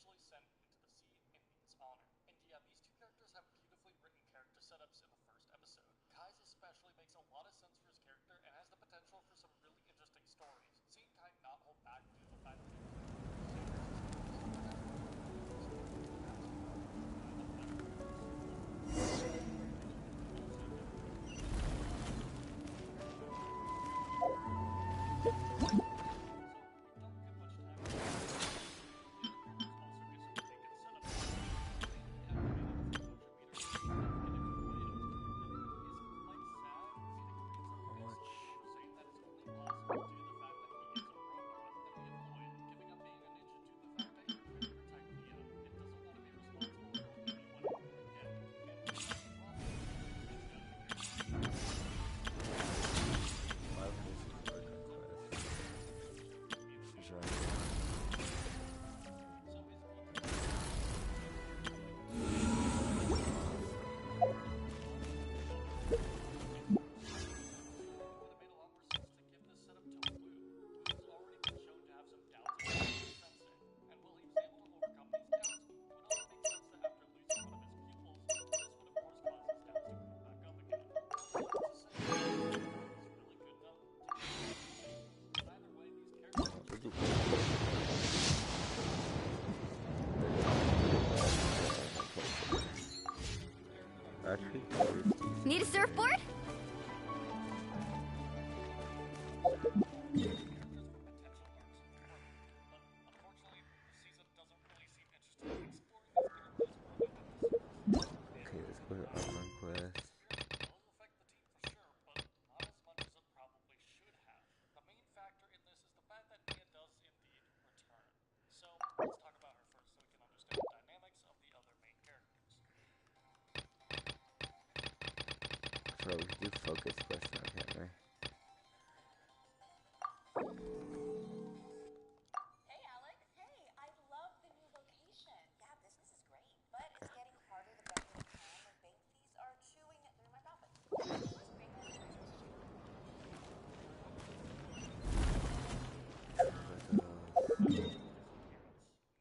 eventually sent into the sea in Mia's honor. And yeah, these two characters have beautifully written character setups in the first episode. Kai's especially makes a lot of sense for his character and has the potential for some really interesting stories. Seeing Kai not hold back due to the fact that he Need a surfboard? Okay, let's go to Archon quest. Let's talk about her first so we can understand the dynamics of the other main characters. So we can do focus quest now, can't we? Hey Alex, hey, I love the new location. Yeah, business is great, but it's getting harder the better the time when bank fees are chewing through my profits.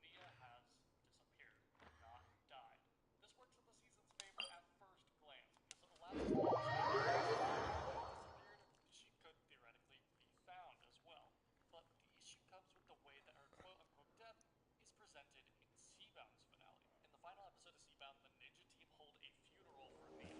Mia has disappeared, not died. This works in the season's favor at first glance, because it allows us to disappeared, she could theoretically be found as well. But the issue comes with the way that her quote-unquote death is presented in Seabound's finale. In the final episode of Seabound, the ninja team hold a funeral for Mia.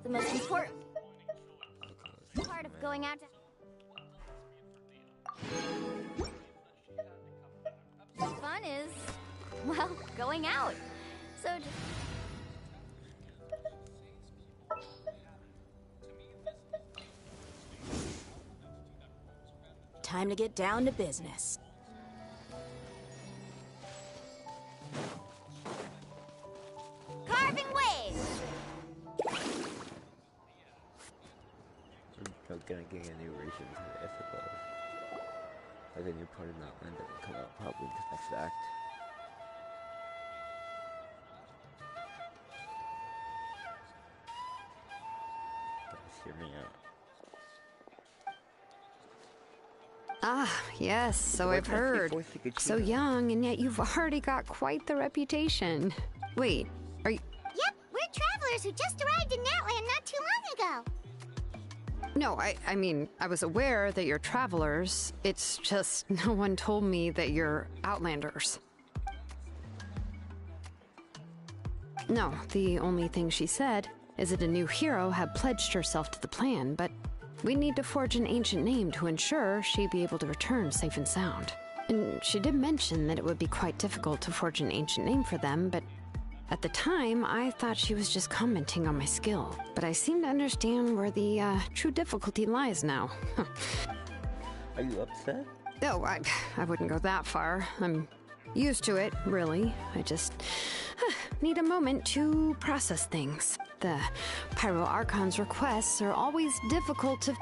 The most important part of going out to... Fun is, well, going out. So just... Time to get down to business. Carving waves! I'm gonna get a new version to it, I suppose. Like a new part of that one doesn't come out probably this next act. Guys, hear me out. Ah, yes, so I've heard. So young, and yet you've already got quite the reputation. Wait, are you... Yep, we're travelers who just arrived in Natland not too long ago. No, I mean, I was aware that you're travelers. It's just no one told me that you're outlanders. No, the only thing she said is that a new hero had pledged herself to the plan, but we need to forge an ancient name to ensure she'd be able to return safe and sound. And she did mention that it would be quite difficult to forge an ancient name for them, but at the time, I thought she was just commenting on my skill. But I seem to understand where the true difficulty lies now. Are you upset? Oh, I wouldn't go that far. I'm Used to it, really. I just need a moment to process things. The Pyro Archon's requests are always difficult to...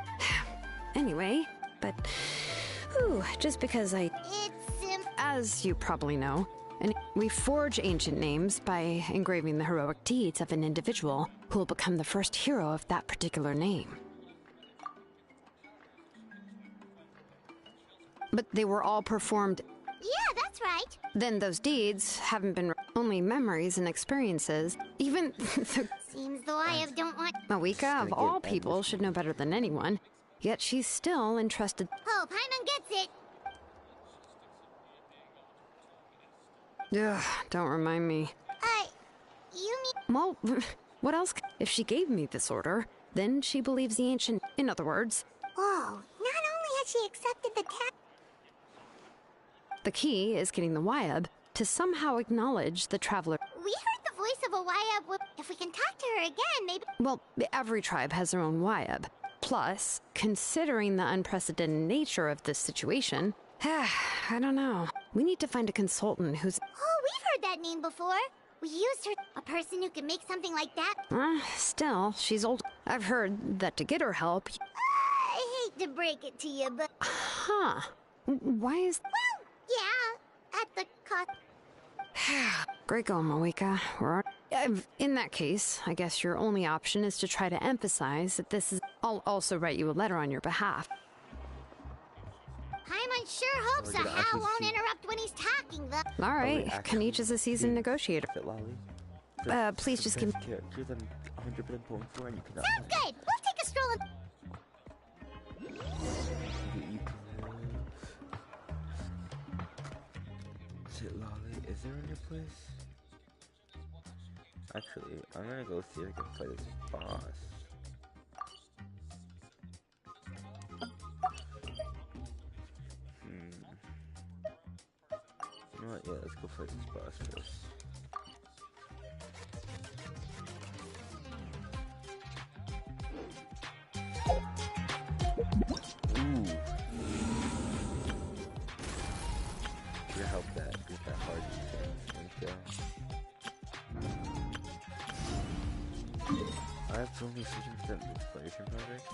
Anyway, but... just because I... As you probably know, and we forge ancient names by engraving the heroic deeds of an individual who will become the first hero of that particular name. But they were all performed... Yeah, that's right. Then those deeds haven't been only memories and experiences. Even the... Seems the Wyab don't want... Mawika, of all people, should know better than anyone. Yet she's still entrusted... Oh, Paimon gets it. Ugh, don't remind me. You mean... Well, what else? If she gave me this order, then she believes the ancient... In other words... Whoa, not only has she accepted the task... The key is getting the Wyab to somehow acknowledge the traveler... We heard the voice of a Wyab. If we can talk to her again, maybe... Well, every tribe has their own Wyab. Plus, considering the unprecedented nature of this situation... I don't know. We need to find a consultant who's... Oh, we've heard that name before. We used her. A person who can make something like that. Still, she's old. I've heard that to get her help... I hate to break it to you, but... Huh. Why is... Well, yeah, at the cost... Great going, Mawika. In that case, I guess your only option is to try to emphasize that this is... I'll also write you a letter on your behalf. Paimon sure hopes a Hal won't interrupt when he's talking, though. All right, Kanich is a seasoned negotiator. Please just give me... Character than 100% pulling for, and you cannot... Sounds good! We'll take a stroll and... Shit, Lolly, is there a new place? Actually, I'm gonna go see if I can play this boss. You know what? Yeah, let's go fight this boss first. Ooh. Should help that. Get that hard defense. I have only 50% exploration project.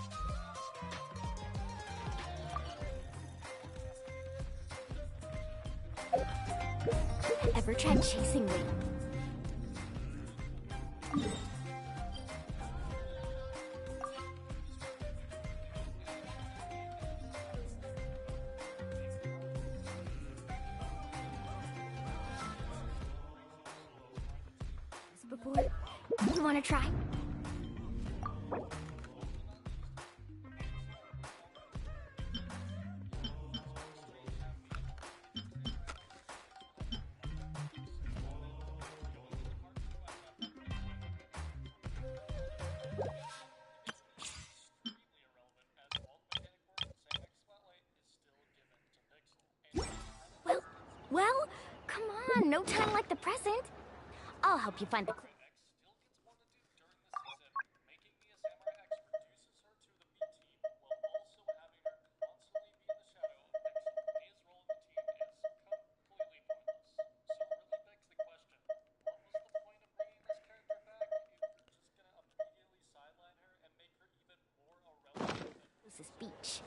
Ever tried chasing me? Before, you want to try? Well, come on, no time like the present. I'll help you find the... This beach.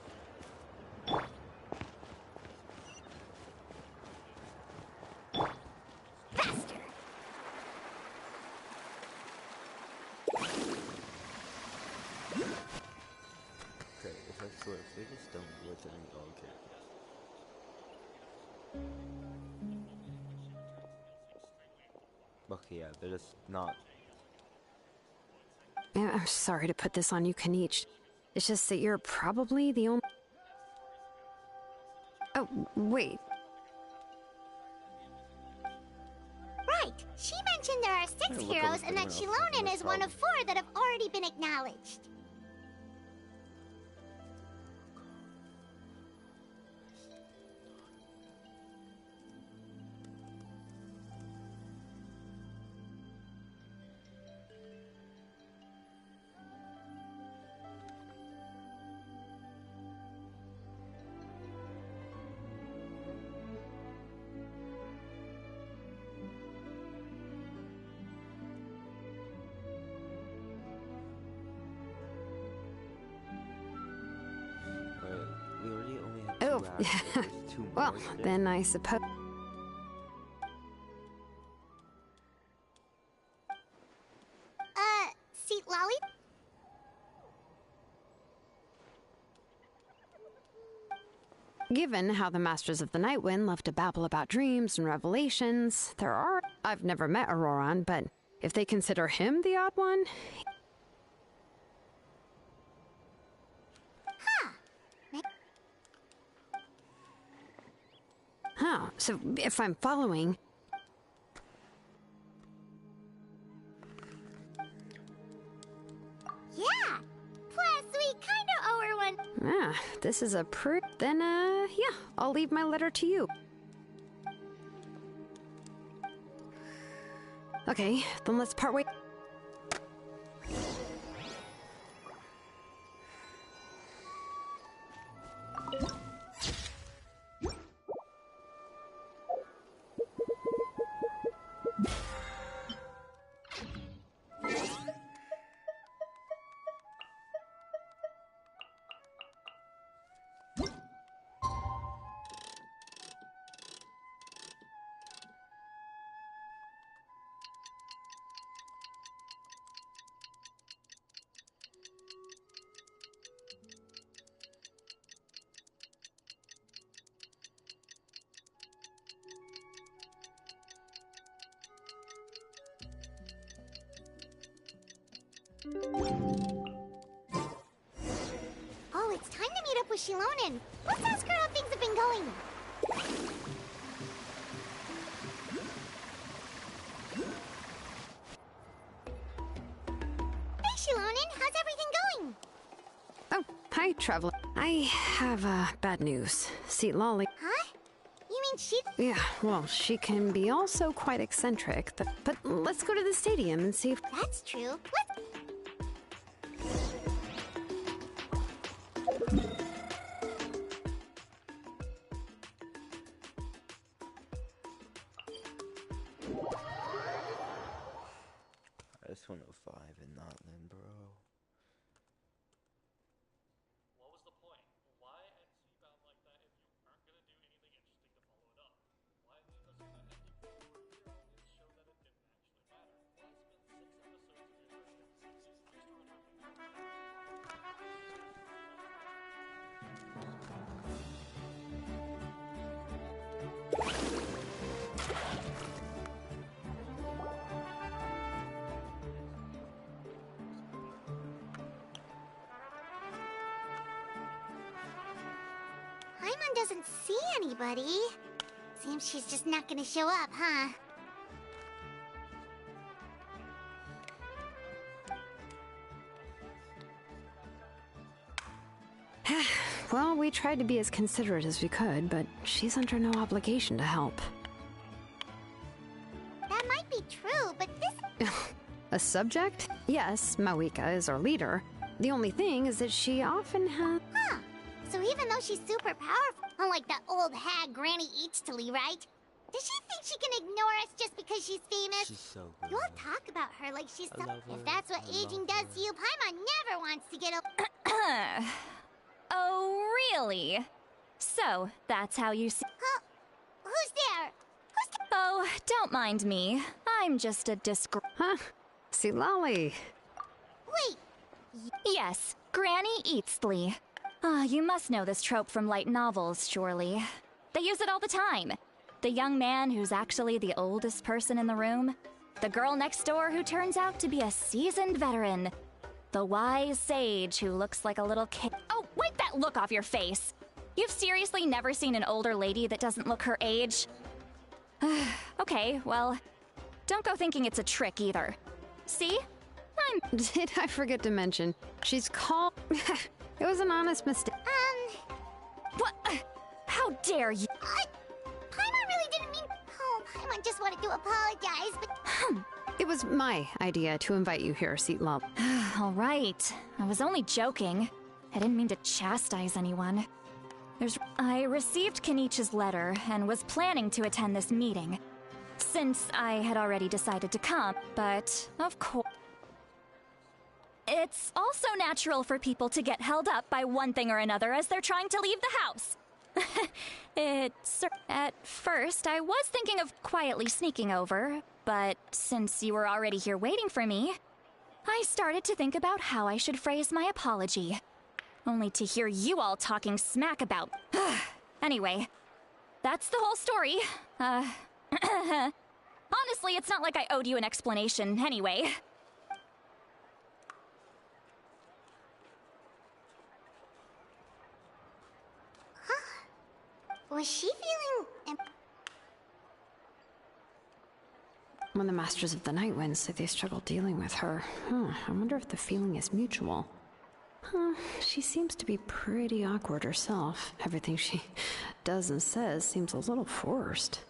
Faster! Okay, if I swear, if they just don't glitch any all characters. Okay, yeah, they're just not. Yeah, I'm sorry to put this on you, Kanich. It's just that you're probably the only... Oh, wait. Right. She mentioned there are 6 heroes and that Shilonen is one of 4 that have already been acknowledged. Oh, well, then I suppose... Seat Lolly? Given how the Masters of the Night Wind love to babble about dreams and revelations, there are... I've never met Auroran, but if they consider him the odd one... Huh, so if I'm following... Yeah! Plus, we kinda owe her one. Ah, this is a Then, yeah, I'll leave my letter to you. Okay, then let's part ways. Oh, it's time to meet up with Shilonen. Let's ask her how things have been going. Hey, Shilonen, how's everything going? Oh, hi, Traveler. I have, bad news. See, Lolly... Huh? You mean she... Yeah, well, she can be also quite eccentric, but let's go to the stadium and see if... That's true. Let's... That's 105 in Notland, bro. What was the point? Why end Seabound like that if you aren't gonna do anything interesting to follow it up? Why leave us with an ending for a hero and show that it didn't actually matter? Why spend 6 episodes of your first 6 seasons just Paimon doesn't see anybody. Seems she's just not gonna show up, huh? Well, we tried to be as considerate as we could, but she's under no obligation to help. That might be true, but this... A subject? Yes, Mawika is our leader. The only thing is that she often has... Huh. So even though she's super powerful, unlike that old hag Granny Eachtley, right? Does she think she can ignore us just because she's famous? She's so good. You all talk about her like she's some... love her. If that's what aging does to you, Paimon never wants to get a... Oh, really? So, that's how you see... Huh? Who's there? Oh, don't mind me. I'm just a Huh? See, Lolly. Wait, Yes, Granny Eatsley. Ah, you must know this trope from light novels, surely. They use it all the time. The young man who's actually the oldest person in the room. The girl next door who turns out to be a seasoned veteran. The wise sage who looks like a little kid. Oh, wipe that look off your face! You've seriously never seen an older lady that doesn't look her age? Okay, well, don't go thinking it's a trick either. See? Did I forget to mention? She's called... It was an honest mistake. What? How dare you? Paimon really didn't mean... Oh, Paimon just wanted to apologize, but... It was my idea to invite you here, Seat Lolly. All right. I was only joking. I didn't mean to chastise anyone. I received Kenichi's letter and was planning to attend this meeting, since I had already decided to come, but of course... It's also natural for people to get held up by one thing or another as they're trying to leave the house. At first, I was thinking of quietly sneaking over, but since you were already here waiting for me, I started to think about how I should phrase my apology. Only to hear you all talking smack about... Anyway, that's the whole story. Honestly, it's not like I owed you an explanation anyway. Was she feeling... When the Masters of the Night Wind say they struggle dealing with her, I wonder if the feeling is mutual. She seems to be pretty awkward herself. Everything she does and says seems a little forced.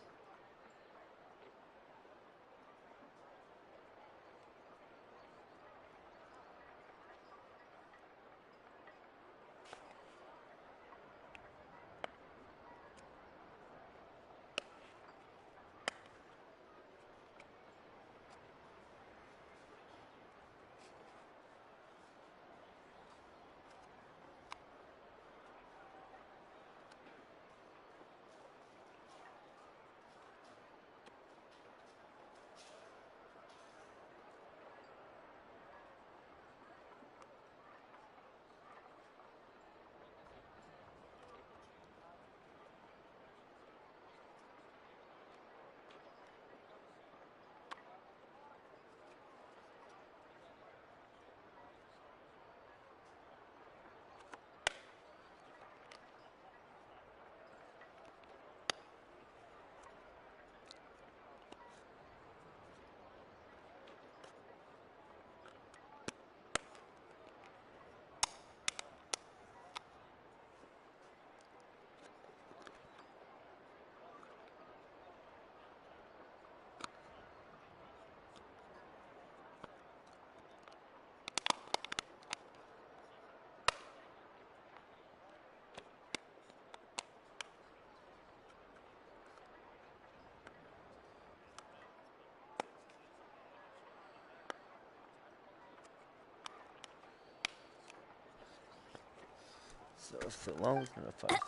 So long as gonna fight.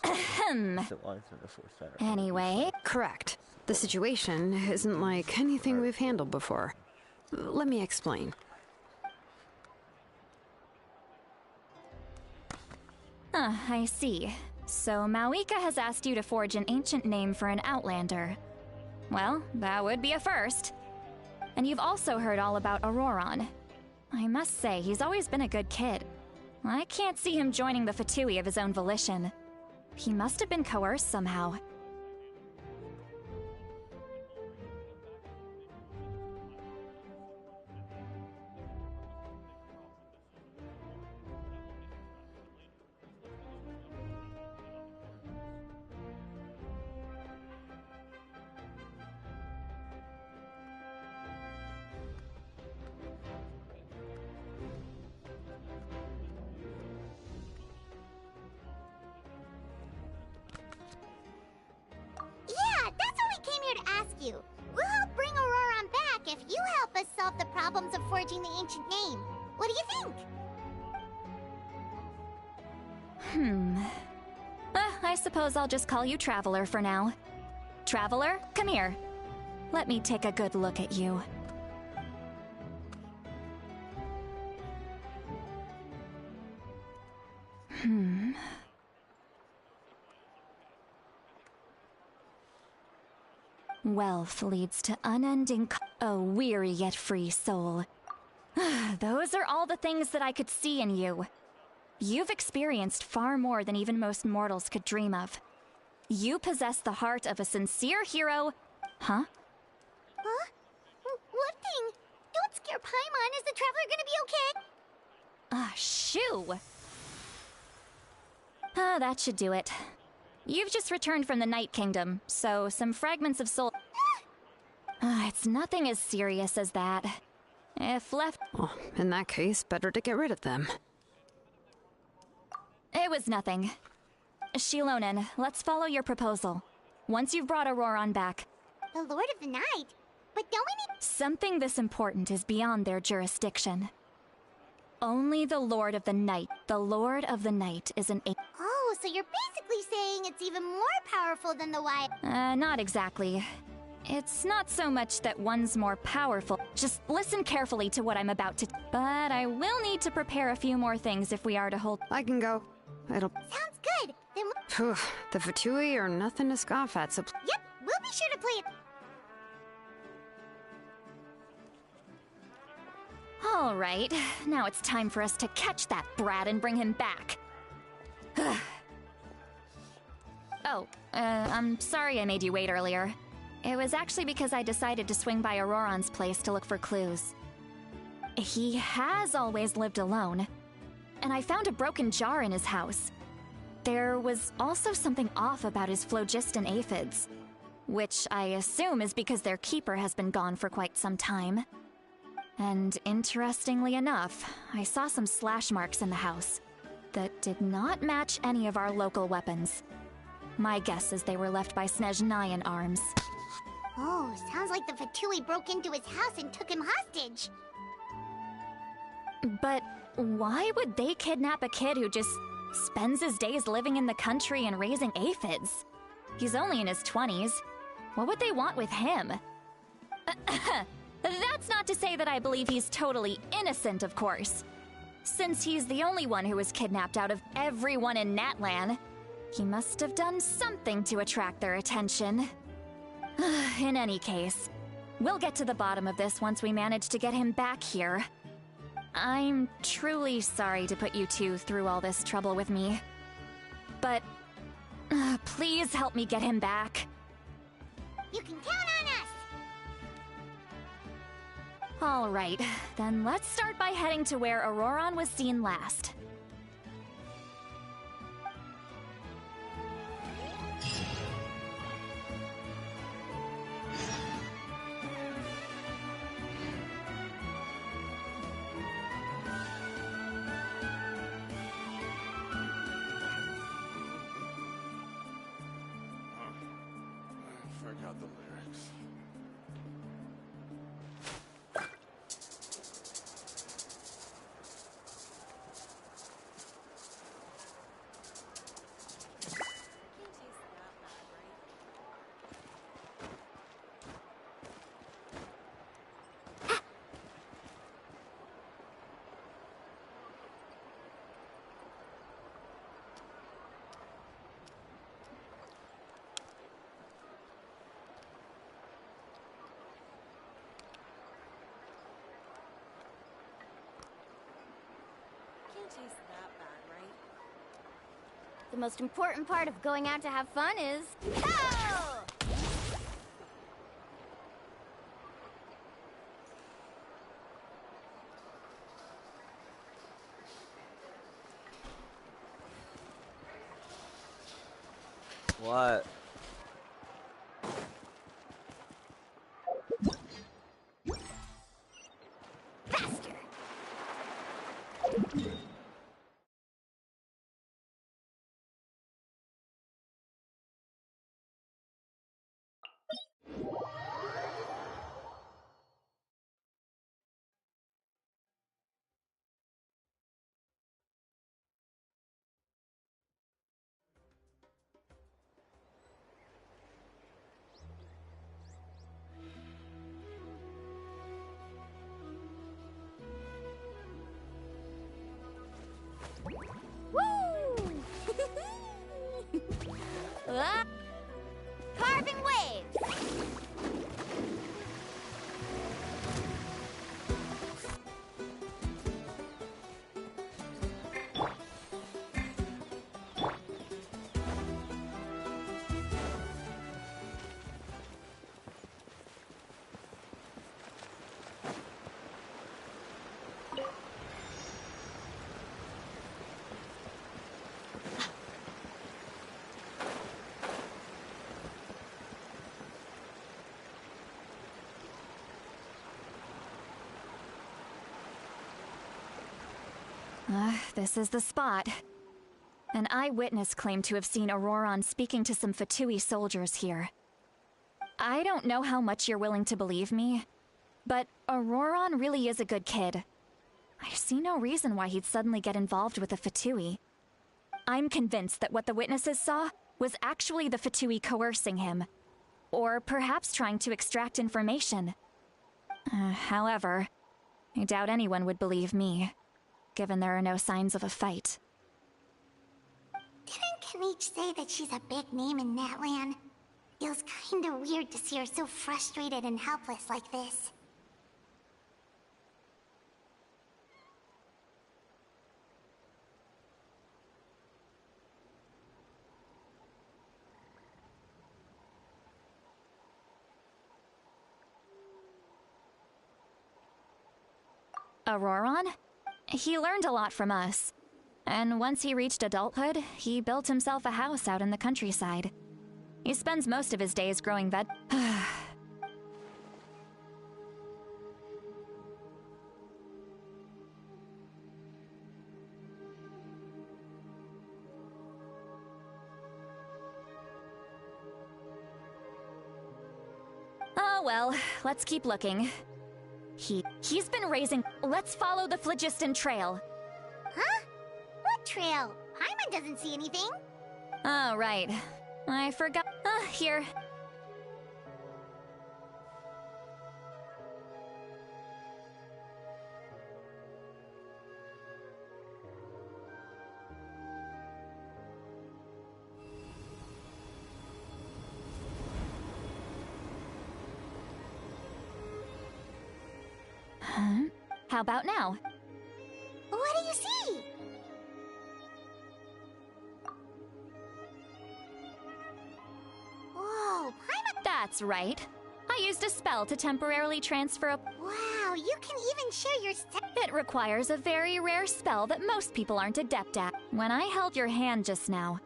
So long as gonna force fire. Anyway. Correct. The situation isn't like anything we've handled before. Let me explain. I see. So Mawika has asked you to forge an ancient name for an Outlander. Well, that would be a first. And you've also heard all about Auroron. I must say, he's always been a good kid. I can't see him joining the Fatui of his own volition. He must have been coerced somehow. Yeah, that's what we came here to ask you. We'll help bring Auroron back if you help us solve the problems of forging the ancient name. What do you think? I suppose I'll just call you Traveler for now. Traveler, come here. Let me take a good look at you. Wealth leads to unending a weary yet free soul. Those are all the things that I could see in you. You've experienced far more than even most mortals could dream of. You possess the heart of a sincere hero. Huh? Huh? What thing? Don't scare Paimon. Is the Traveler gonna be okay? Shoo! That should do it. You've just returned from the Night Kingdom, so some fragments of soul... it's nothing as serious as that. If left... Well, in that case, better to get rid of them. It was nothing. Shilonen, let's follow your proposal. Once you've brought Auroron back... The Lord of the Night? But don't we need... Something this important is beyond their jurisdiction. Only the Lord of the Night. The Lord of the Night is an... Oh, Oh, so you're basically saying it's even more powerful than the wild. Not exactly. It's not so much that one's more powerful. Just listen carefully to what I'm about to. But I will need to prepare a few more things if we are to hold. I can go. It'll. Sounds good. Then Phew, the Fatui are nothing to scoff at, so. yep, we'll be sure to play it. All right, now it's time for us to catch that brat and bring him back. Oh, I'm sorry I made you wait earlier. It was actually because I decided to swing by Auroron's place to look for clues. He has always lived alone, and I found a broken jar in his house. There was also something off about his phlogiston aphids, which I assume is because their keeper has been gone for quite some time. And interestingly enough, I saw some slash marks in the house that did not match any of our local weapons. My guess is they were left by Snezhnayan arms. Oh, sounds like the Fatui broke into his house and took him hostage. But why would they kidnap a kid who just spends his days living in the country and raising aphids? He's only in his 20s. What would they want with him? That's not to say that I believe he's totally innocent, of course. Since he's the only one who was kidnapped out of everyone in Natlan, he must have done something to attract their attention. In any case, we'll get to the bottom of this once we manage to get him back here. I'm truly sorry to put you two through all this trouble with me. But please help me get him back. You can count on us! All right, then let's start by heading to where Auroron was seen last. Forgot the lyrics. Taste that bad, right? The most important part of going out to have fun is... Oh! What? Faster! Woo! Ah! Carving waves! This is the spot. An eyewitness claimed to have seen Auroron speaking to some Fatui soldiers here. I don't know how much you're willing to believe me, but Auroron really is a good kid. I see no reason why he'd suddenly get involved with a Fatui. I'm convinced that what the witnesses saw was actually the Fatui coercing him. Or perhaps trying to extract information. However, I doubt anyone would believe me, given there are no signs of a fight. Didn't Kaniche say that she's a big name in Natlan? Feels kinda weird to see her so frustrated and helpless like this. Auroron? He learned a lot from us. And once he reached adulthood, he built himself a house out in the countryside. He spends most of his days growing Oh well, let's keep looking. He's been raising... Let's follow the phlogiston trail. Huh? What trail? Paimon doesn't see anything. Oh, right. I forgot... here. Huh? How about now? What do you see? Whoa, Paimon... That's right. I used a spell to temporarily transfer a... Wow, you can even share your It requires a very rare spell that most people aren't adept at. When I held your hand just now.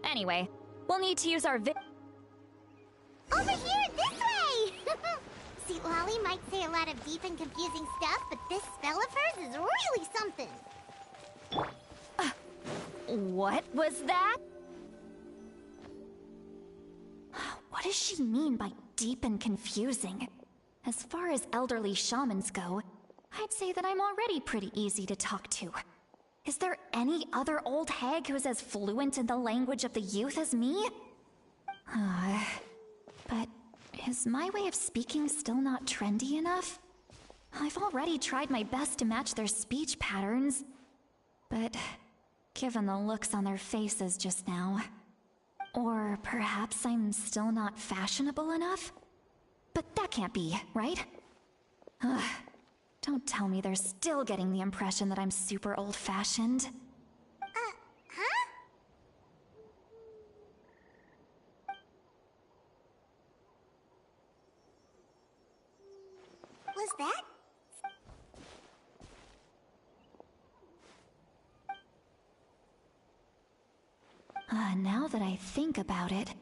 Anyway, we'll need to use our Over here, this way! See, Lolly might say a lot of deep and confusing stuff, but this spell of hers is really something. What was that? What does she mean by deep and confusing? As far as elderly shamans go, I'd say that I'm already pretty easy to talk to. Is there any other old hag who's as fluent in the language of the youth as me? But is my way of speaking still not trendy enough? I've already tried my best to match their speech patterns. But given the looks on their faces just now... Or perhaps I'm still not fashionable enough? But that can't be, right? Don't tell me they're still getting the impression that I'm super old-fashioned. Huh? Was that? Now that I think about it...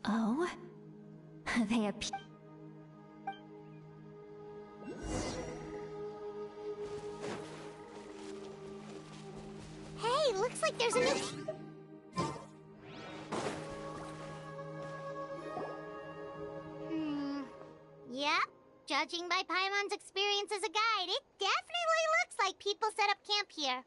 Oh? They appear... Hey, looks like there's a new... Yep. Judging by Paimon's experience as a guide, it definitely looks like people set up camp here.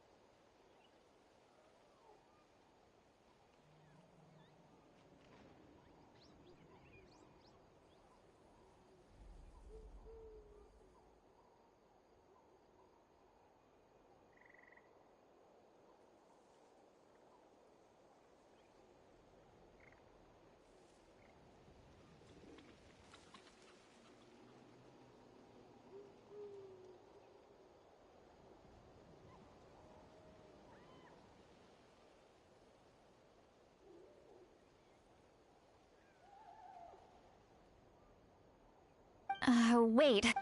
Wait.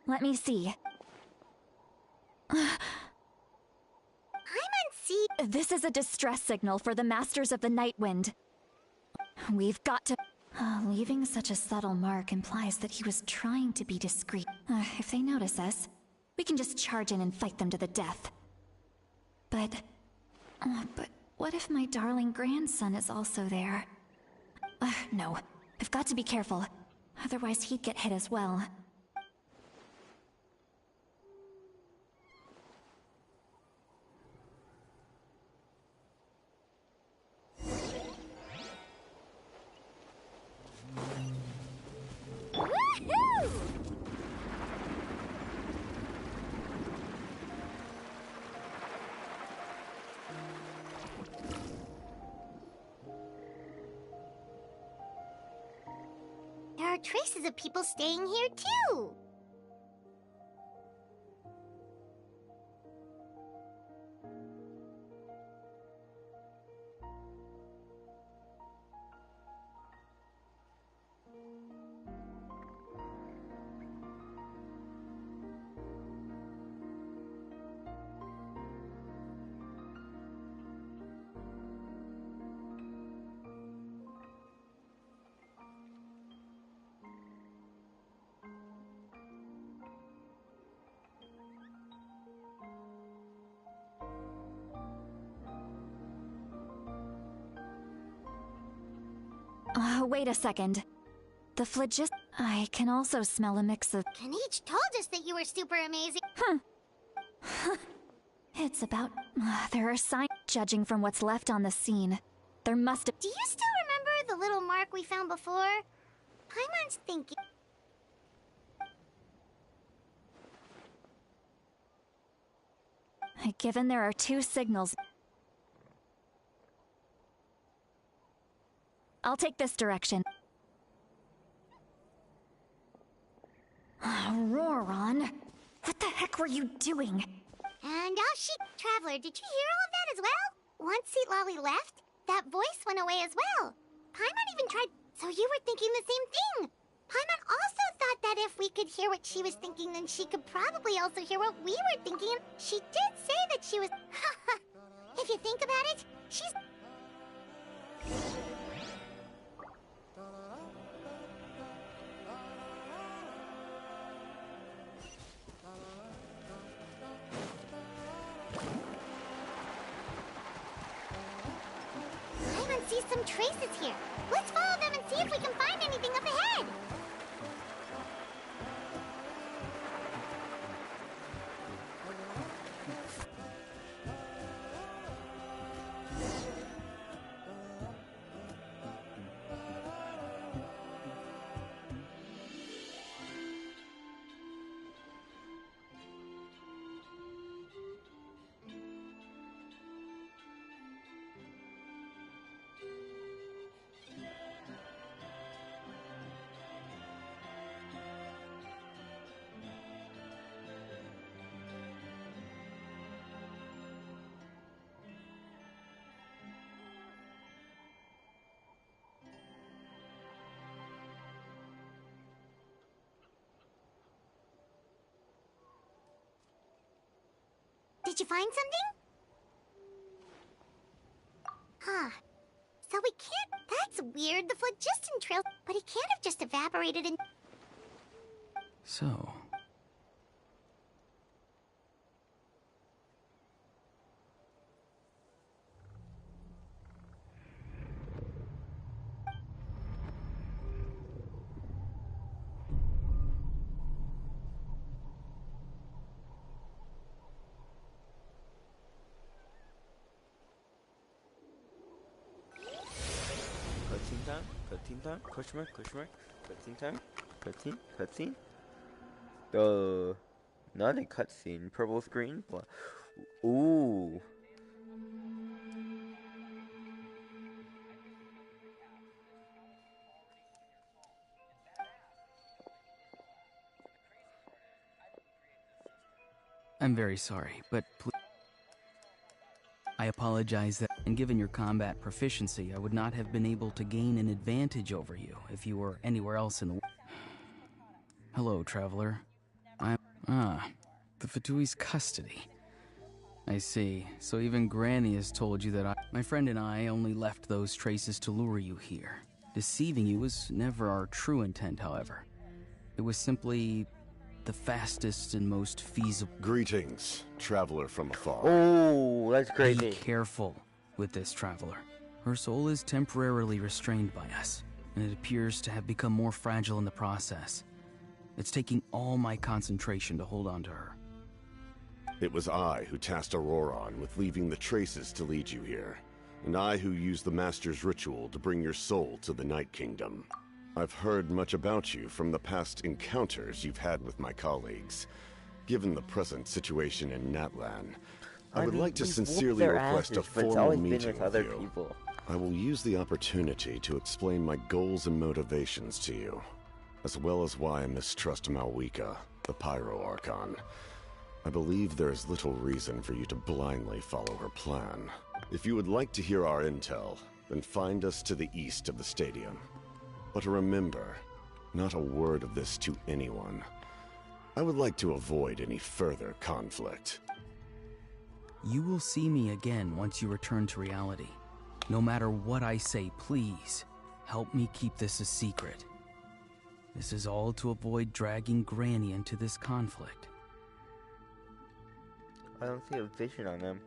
Let me see. Paimon see... This is a distress signal for the Masters of the Night Wind. We've got to... leaving such a subtle mark implies that he was trying to be discreet. If they notice us, we can just charge in and fight them to the death. But what if my darling grandson is also there? No. I've got to be careful. Otherwise he'd get hit as well. traces of people staying here too. Wait a second. The phlegist... I can also smell a mix of... Kanich told us that you were super amazing. It's about... there are signs... Judging from what's left on the scene, there must have... Do you still remember the little mark we found before? Paimon's thinking... Given there are 2 signals... I'll take this direction. Roron, what the heck were you doing? And Traveler, did you hear all of that as well? Once Seat Lolly left, that voice went away as well. Paimon even tried... So you were thinking the same thing. Paimon also thought that if we could hear what she was thinking, then she could probably also hear what we were thinking. And she did say that she was... If you think about it, she's... See some traces here. Let's follow them and see if we can find anything up ahead. Did you find something? Huh. So we can't... That's weird. The phlogiston trail... But it can't have just evaporated in... So... Cutscene time? Question mark? Cutscene time? Cutscene? Not a cutscene. Purple screen? Ooh. I'm very sorry, but please... I apologize that, and given your combat proficiency, I would not have been able to gain an advantage over you if you were anywhere else in the... Hello, Traveler. The Fatui's custody. I see. So even Granny has told you that my friend and I only left those traces to lure you here. Deceiving you was never our true intent, however. It was simply the fastest and most feasible... Greetings, traveler from afar. Oh, that's crazy. Be careful with this traveler. Her soul is temporarily restrained by us, and it appears to have become more fragile in the process. It's taking all my concentration to hold on to her. It was I who tasked Auroron with leaving the traces to lead you here, and I who used the Master's ritual to bring your soul to the Night Kingdom. I've heard much about you from the past encounters you've had with my colleagues. Given the present situation in Natlan, I would like to sincerely request a formal meeting with you. People. I will use the opportunity to explain my goals and motivations to you. as well as why I mistrust Malwika, the Pyro Archon. I believe there is little reason for you to blindly follow her plan. If you would like to hear our intel, then find us to the east of the stadium. But remember, not a word of this to anyone. I would like to avoid any further conflict. You will see me again once you return to reality. No matter what I say, please, help me keep this a secret. This is all to avoid dragging Granny into this conflict. I don't see a vision on them.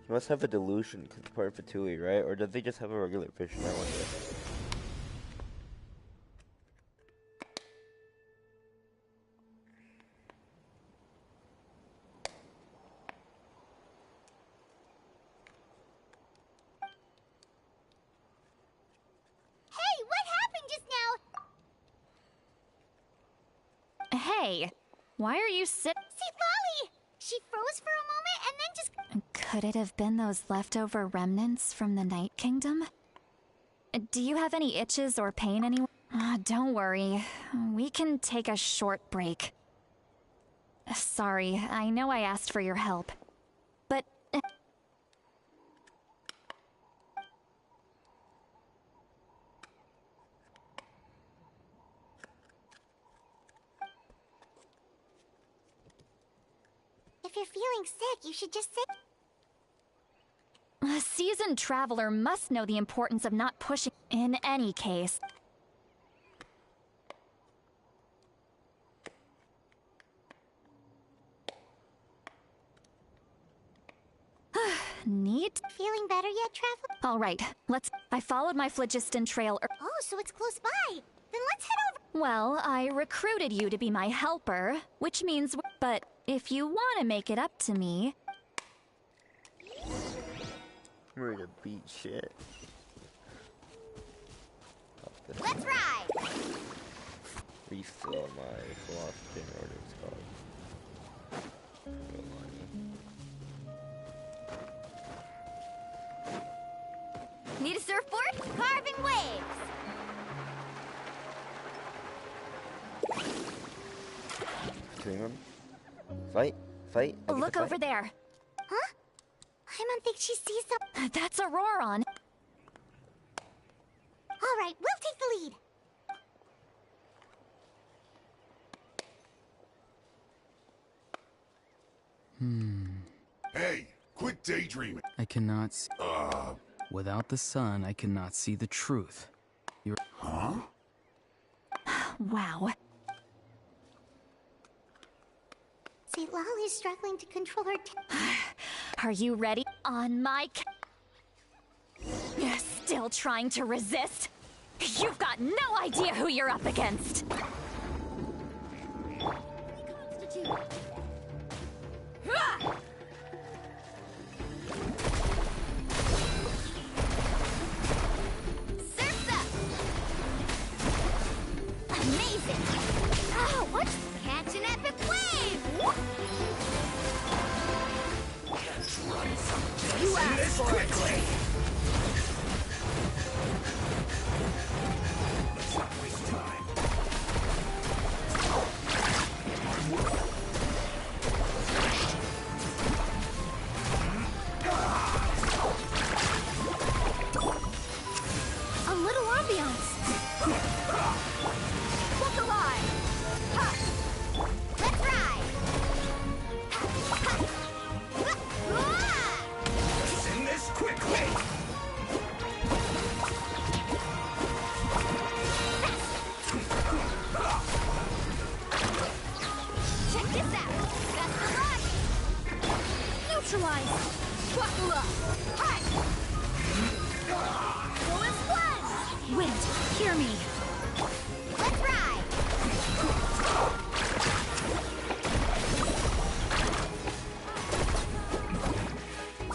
You must have a delusion, because it's part of Fatui, right? Or did they just have a regular vision, I wonder. Hey, what happened just now? Hey, why are you See, Lolly! She froze for a moment and then just... Could it have been those leftover remnants from the Night Kingdom? Do you have any itches or pain anywhere? Don't worry. We can take a short break. Sorry, I know I asked for your help. But... If you're feeling sick, you should just sit... A seasoned traveler must know the importance of not pushing. In any case. Neat. Feeling better yet, Traveler? All right, I followed my phlogiston trail. Oh, so it's close by. Then let's head over. Well, I recruited you to be my helper, which means. But if you want to make it up to me. I'm ready to beat shit. Let's ride! Refill my philosophy in order it's called. Need a surfboard? Carving waves! Between them. Fight. Fight. I get Look to fight. over there. Huh? I don't think she sees some... That's Auroron. All right, we'll take the lead. Hey, quit daydreaming. I cannot see. Without the sun, I cannot see the truth. You're. Huh? Wow. See, Lolly's struggling to control her... Are you ready? On my... You're still trying to resist? You've got no idea who you're up against. Reconstitute. Surf's up! Amazing! Oh, what? Catch an epic wave! You asked for it! Let's not waste time. A little ambiance. Look alive! Ha! Let's ride! Send this quickly. Check this out! That's the rush! Neutralize! Buckle up! Hi! Go and splash! Wind, hear me. Let's ride!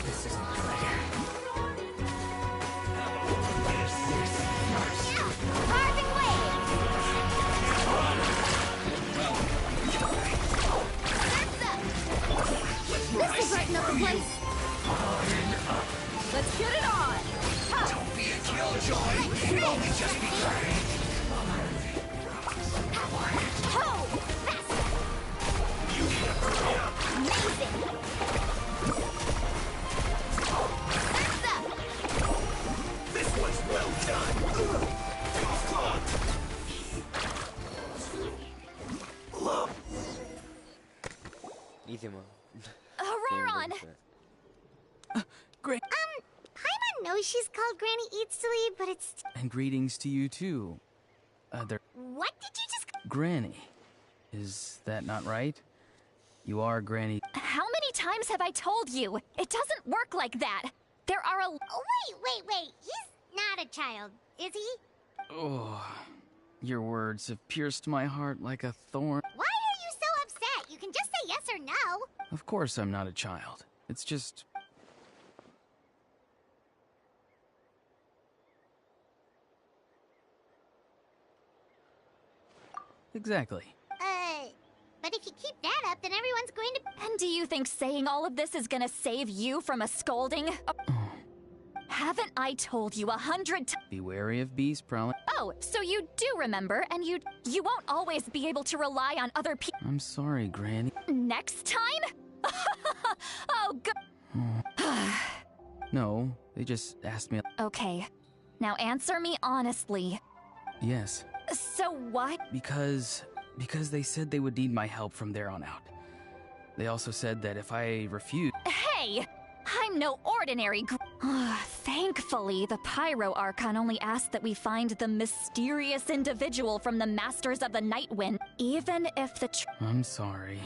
This isn't fair. Carving waves! Surf's up! This will brighten up the place! Let's get it on! Ha! Don't be a killjoy. You've only just begun. Auroron! Great. Paimon knows she's called Granny Eatsley, but it's... And greetings to you too. What did you just... Granny. Is that not right? You are Granny. How many times have I told you? It doesn't work like that. There are a... Oh, wait. He's not a child, is he? Oh, your words have pierced my heart like a thorn. Why are you so upset? You can just say yes or no. Of course I'm not a child. It's just... Exactly. But if you keep that up, then everyone's going to... And do you think saying all of this is gonna save you from a scolding? Haven't I told you 100 times? Be wary of bees prowling. Oh, so you do remember, and you won't always be able to rely on other people. I'm sorry, Granny. Next time? Oh, good. No, they just asked me. Okay, now answer me honestly. Yes. So what? Because they said they would need my help from there on out. They also said that if I refused... Hey! I'm no ordinary Thankfully, the Pyro Archon only asked that we find the mysterious individual from the Masters of the Night Wind, even if the I'm sorry.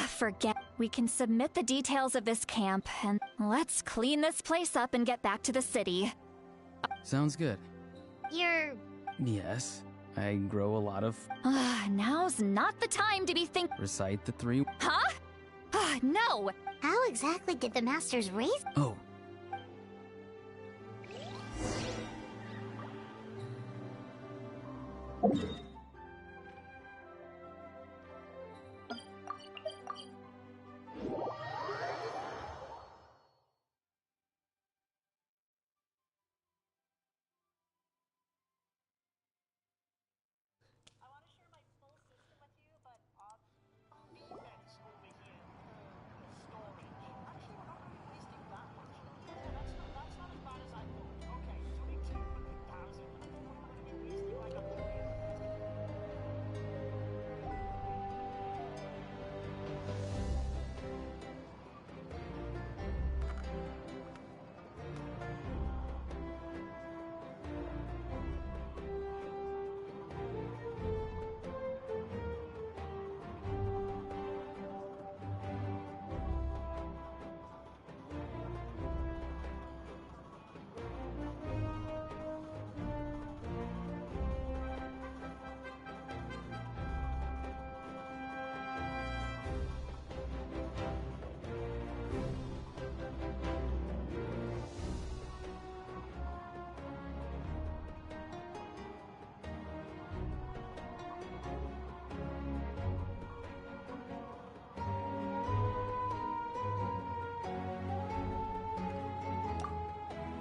Forget. We can submit the details of this camp, and let's clean this place up and get back to the city. Sounds good. You're... Yes, I grow a lot of... Now's not the time to be Recite the 3... Huh? No! How exactly did the Masters raise... Oh.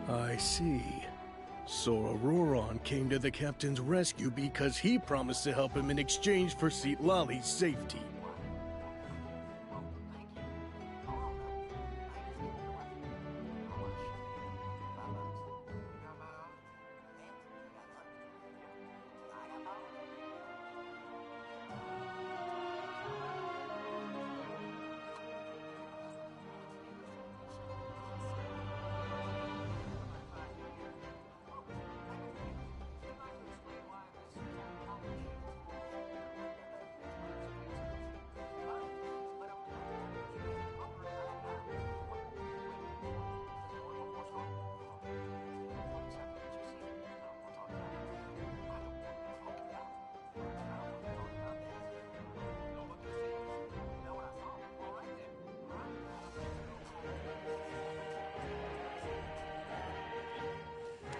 I see. So Auroron came to the captain's rescue because he promised to help him in exchange for Citlali's safety.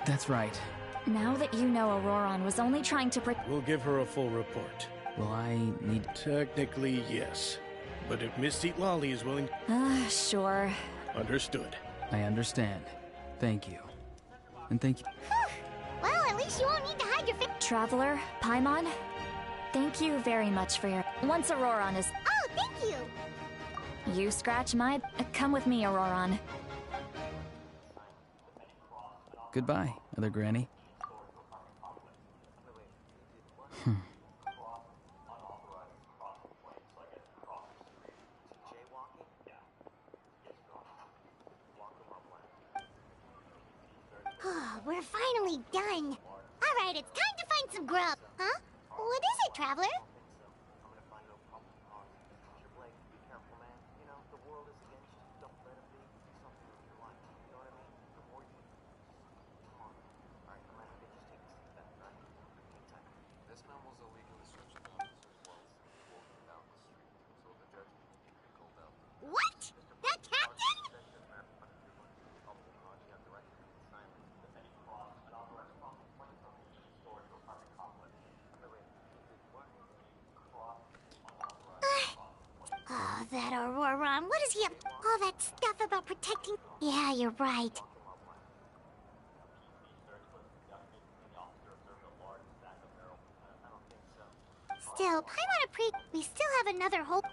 That's right. Now that you know Auroron was only trying to We'll give her a full report. Will I need... Technically, yes. But if Miss Citlali is willing... Sure. Understood. I understand. Thank you. And thank you... Well, at least you won't need to hide your face. Traveler, Paimon, thank you very much for your... Once Auroron is... Oh, thank you! You scratch my... Come with me, Auroron. Goodbye, other granny. We're finally done. All right, it's time to find some grub. Huh? What is it, Traveler? What? That captain? Oh, that Auroron. What does he have? All that stuff about protecting. Yeah, you're right. Still, Paimon we still have another whole.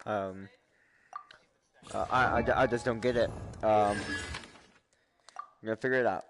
Um, I just don't get it. I'm gonna figure it out.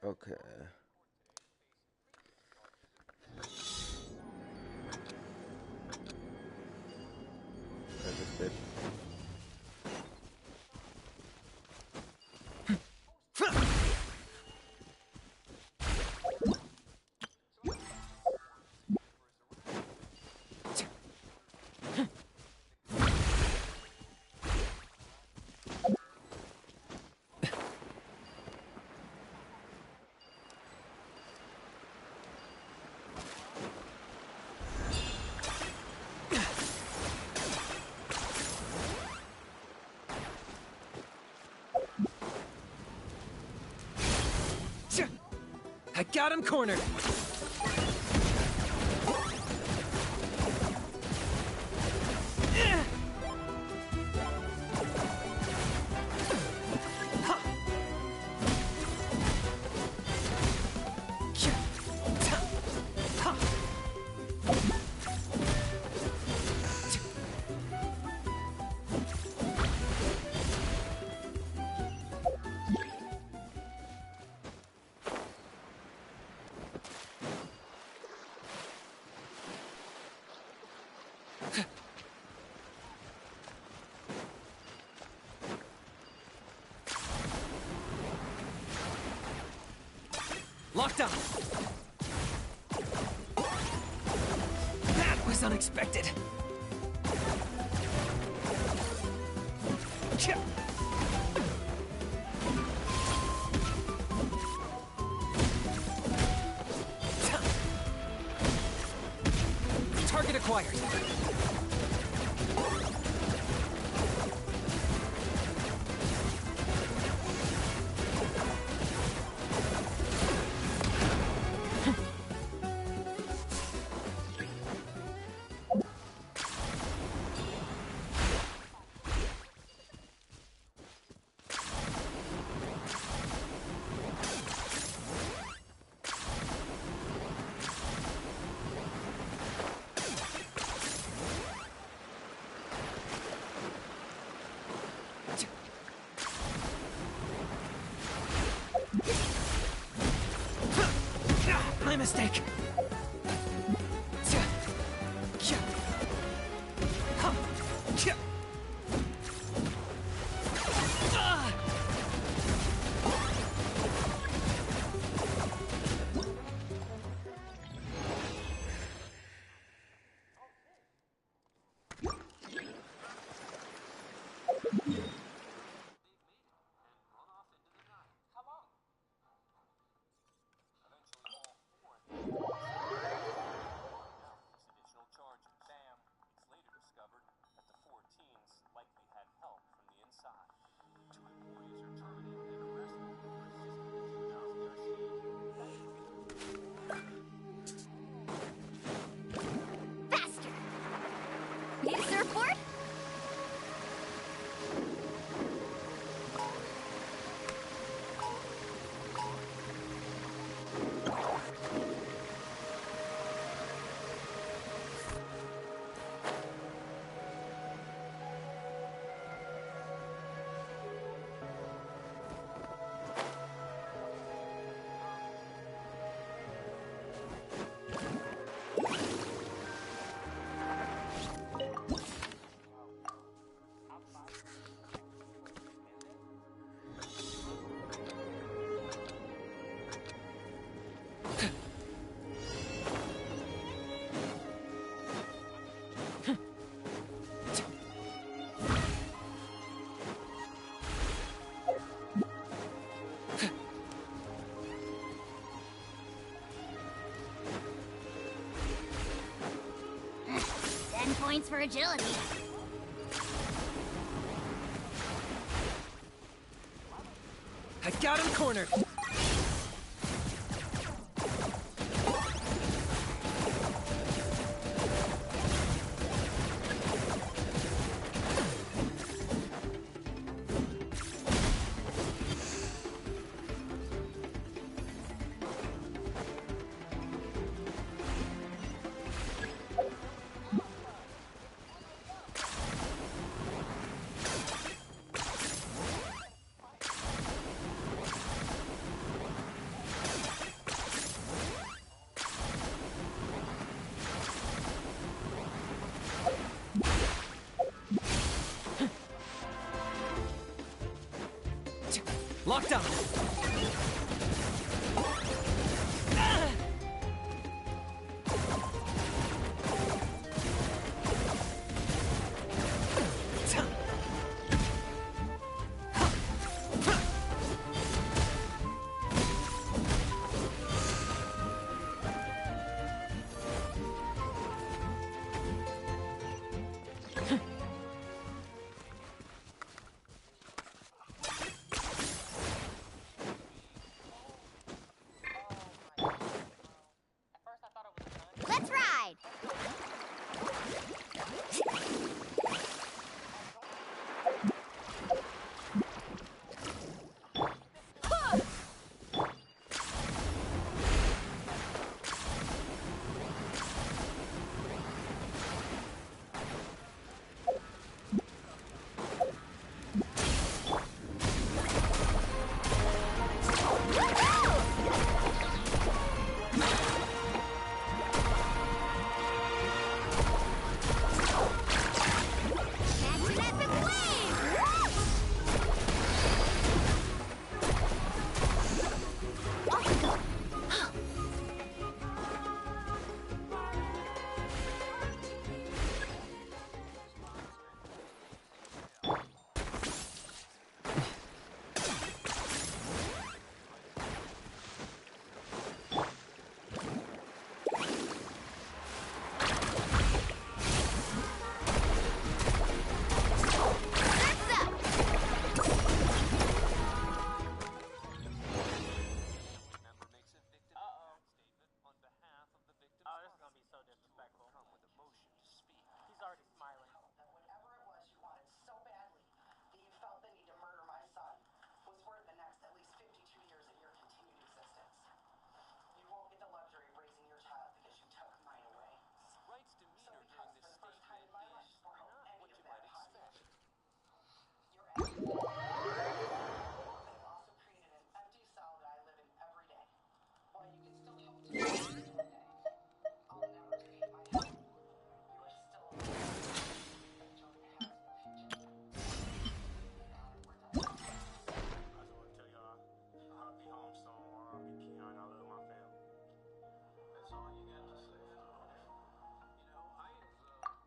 Okay. That's good. got him cornered. Lockdown! That was unexpected! Target acquired! My mistake. Need a surfboard? Points for agility. I got him cornered. Lockdown! also created an empty cell that I live in every day. While you can still hope to see me one day, I'll never defeat my health. You are still alive. But joy has no future. Now we're done. I just want to tell y'all, I'll be home soon, or I'll be Keon. I love my family. That's all you got to say. You know, I have never in 20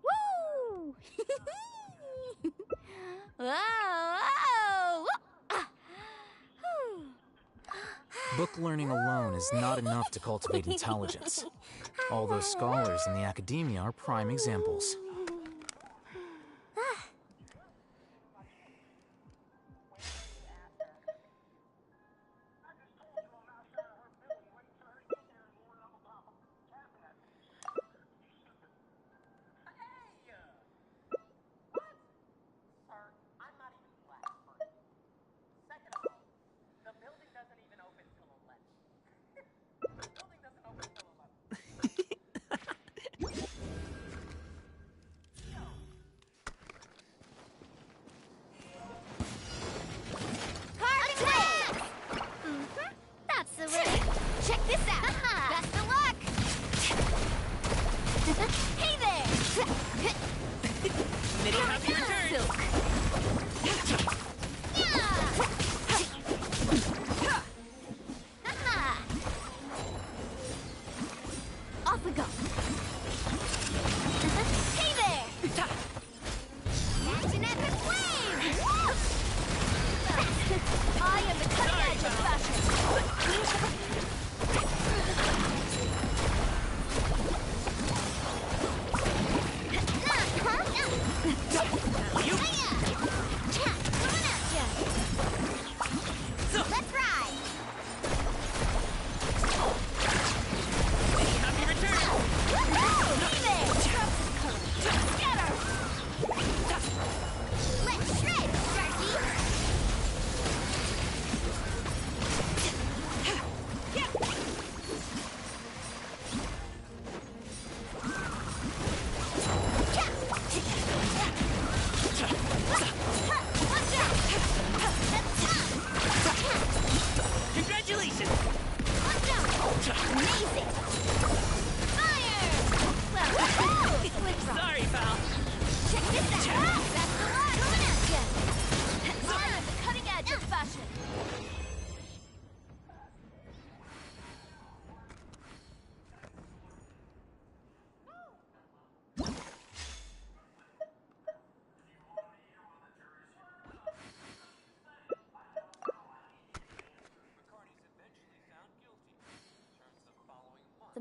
Woo! Whoa! Book learning alone is not enough to cultivate intelligence. All those scholars in the academia are prime examples.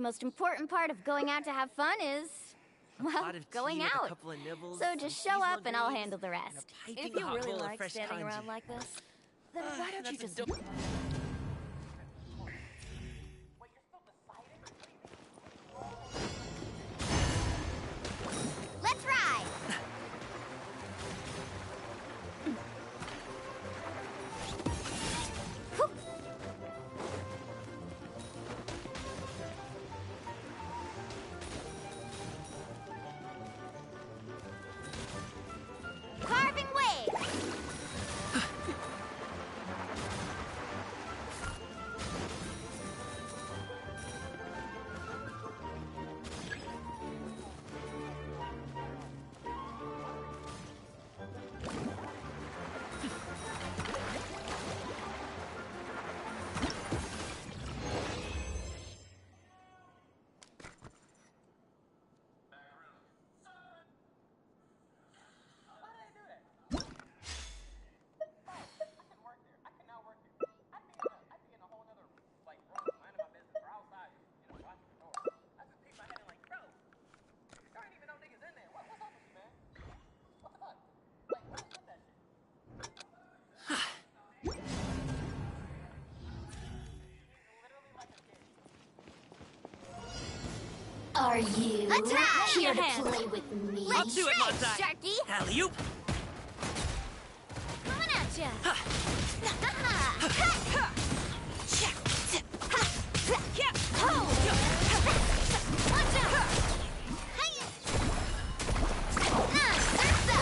most important part of going out to have fun is, well, pot of going tea with a out. couple of nibbles, So some just show seasonal up and I'll greens, handle the rest. and a If piping you hot really bowl of like fresh standing kanji. around like this, then why don't you That's just... Let's ride! Carving waves! Are you Attack! here to Hand. play with me? Let's do it, shred, Mozart. Sharky! Alley-oop! Coming at ya!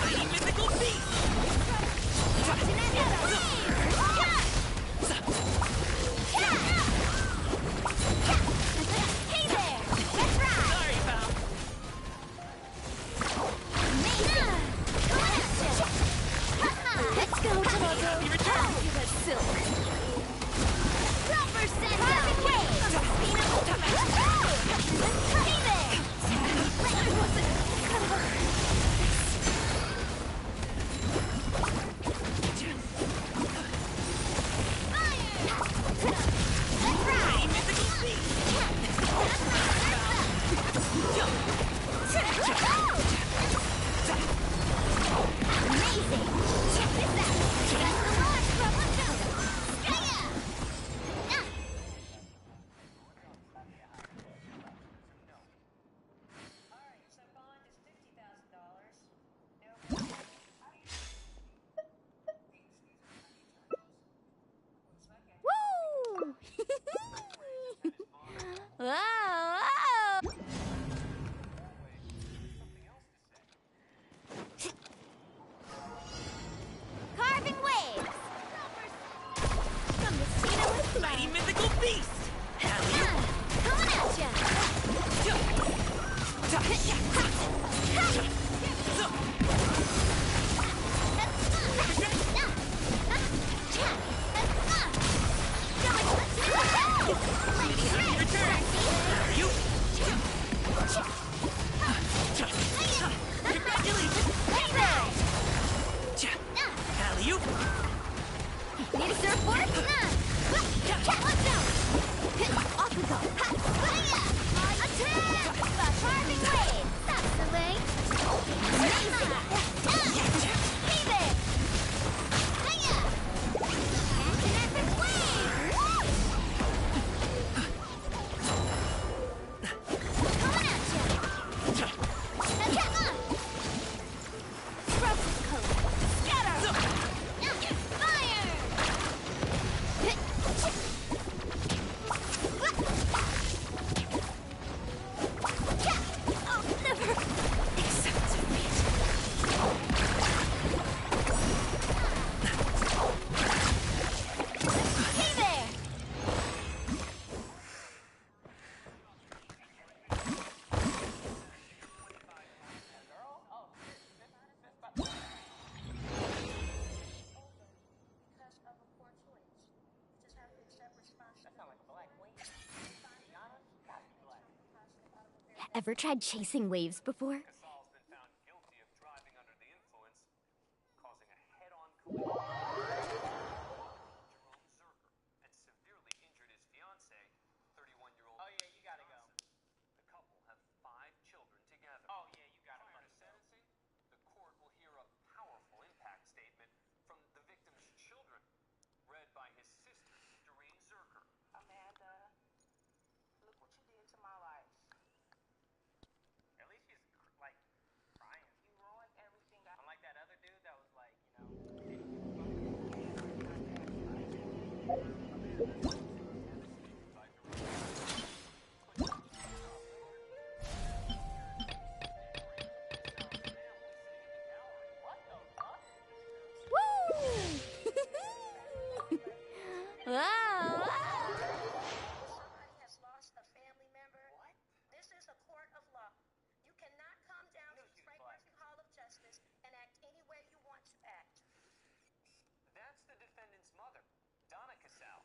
Mighty mythical beast! Hey there! Let's ride! Sorry, pal. Let's go, Tomato! Happy return. You got silk! Rubber send out! Hey there! Let's ride! Mighty mythical beast! Amazing! Check this out! That's the launch from Windows! Hiya! Woo! Whoa! Whoa! Carving waves! From the Cena with Mighty blood! mythical beast! Alley-oop! Coming at ya! Happy return! Alley-oop! Congratulations! Alley-oop! Need a surfboard? Let's go! Off we go! Attack! Carving waves! That's the way! Amazing! Hey there! Hiya! Catch an epic wave! Coming at ya! Attack! Frozen coat! Scatter! Fire! I'll never accept defeat. Hey there! Ever tried chasing waves before? Casal's been found guilty of driving under the influence, causing a head-on collision. Jerome Zerker, and severely injured his fiancée, 31-year-old. Oh yeah, you gotta go. Wow! Somebody has lost a family member. What? This is a court of law. You cannot come down to the Fragrant Hall of Justice and act any way you want to act. That's the defendant's mother, Donna Casal.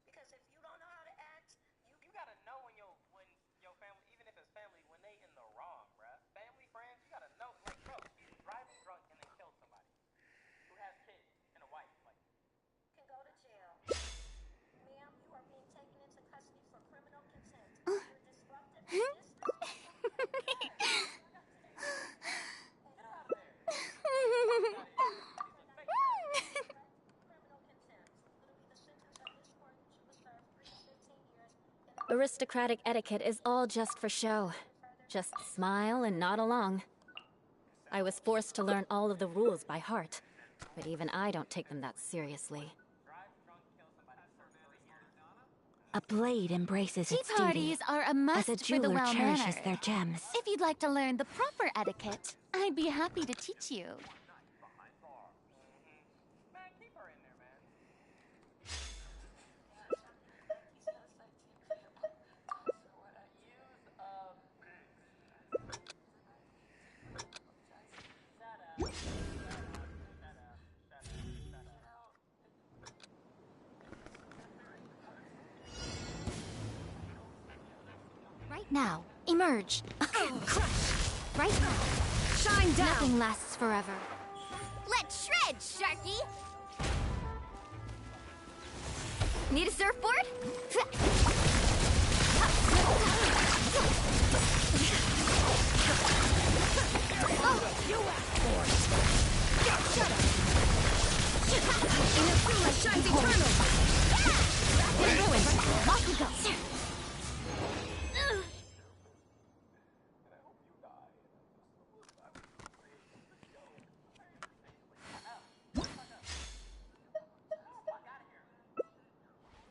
Because if you don't know how to act, You gotta know when your family, even if it's family, when they in the wrong, bruh. Family, friends, you gotta know. Like, bro, she's driving drunk and they killed somebody who has kids and a wife. Like, can go to jail. Ma'am, you are being taken into custody for criminal contempt. You're disruptive and disrespectful. Get out of there. Criminal contempt. It'll be the sentence of this court that you will serve 3 to 15 years. Aristocratic etiquette is all just for show. Just smile and nod along. I was forced to learn all of the rules by heart, but even I don't take them that seriously. A blade embraces Tea its duty, parties are a as must a for the jeweler cherishes well-mannered. their gems. If you'd like to learn the proper etiquette, I'd be happy to teach you. man, keep her in there, man. Right now, emerge. Right now. Shine down! Nothing lasts forever. Let's shred, Sharky! Need a surfboard? Inazuma shines eternal! In ruin! Off we go!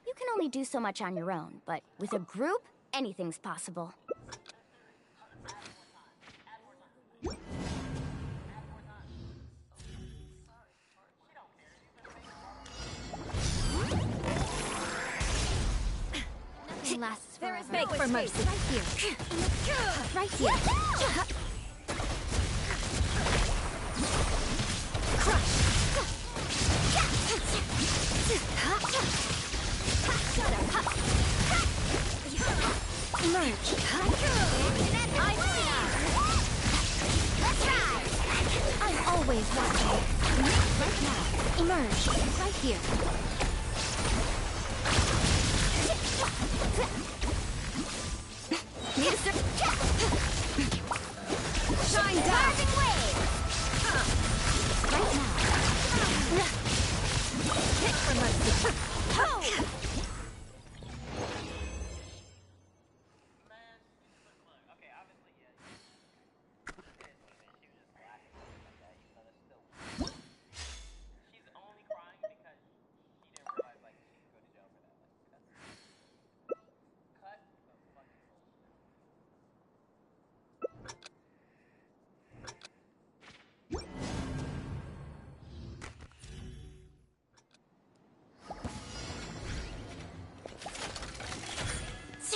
You can only do so much on your own, but with a group, anything's possible. Nothing lasts forever. Beg for mercy. Right here. Right here. Crush. Emerge. Let's ride! I'm always watching. Right now. Emerge. Right here. Need a shine down. Right now. Hit for mercy. Ho!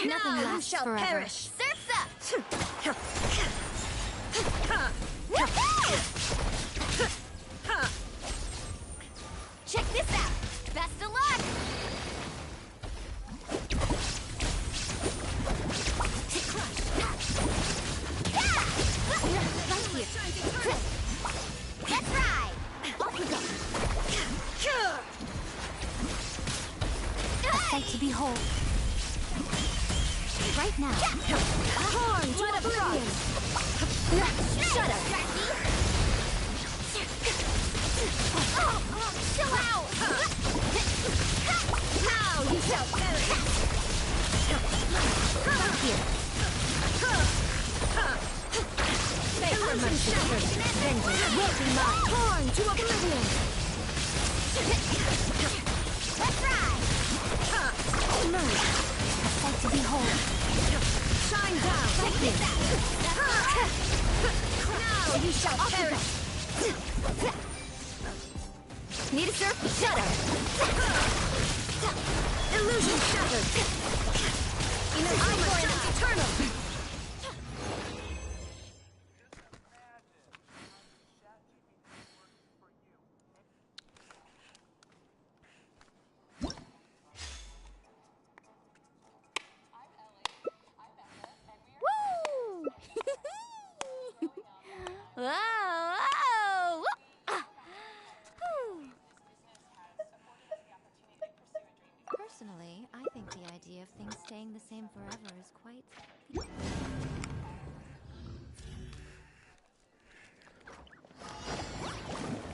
Nothing lasts shall forever. perish. Surf's up! Check this out! Best of luck! That's right! Off we go. A sight to behold. Right now. Horn to oblivion. Shut up. Chill out! Now you shall perish. Right here. Beg for mercy. Vengeance will be mine. Horn to oblivion. Let's ride! Emerge. A sight to behold. Shine down. Take this. Now you shall perish. Need a surf? Shudder. Illusion shattered. Eyes eternal. Whoa! Whoa! Ah. Whew. Personally, I think the idea of things staying the same forever is quite...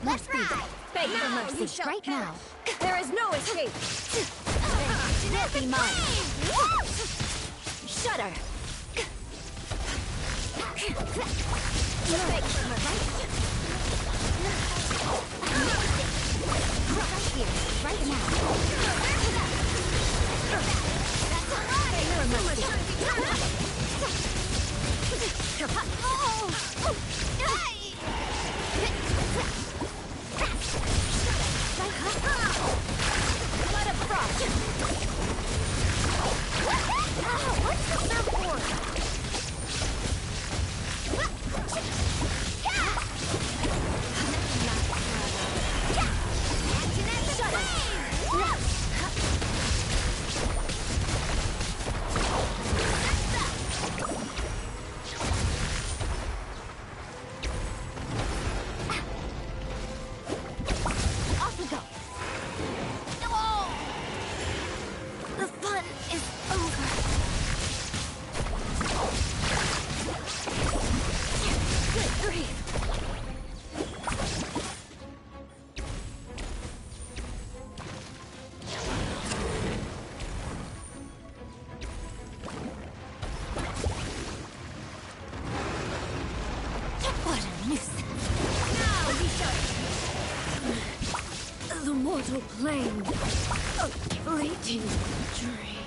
Let's ride! Beg for mercy, right now. There is no escape. Let be mine. Shudder. Beg for mercy, right here, right now. That's a lot. Beg for mercy. Blood of frost. What's the surfboard? The mortal plane. A fleeting dream.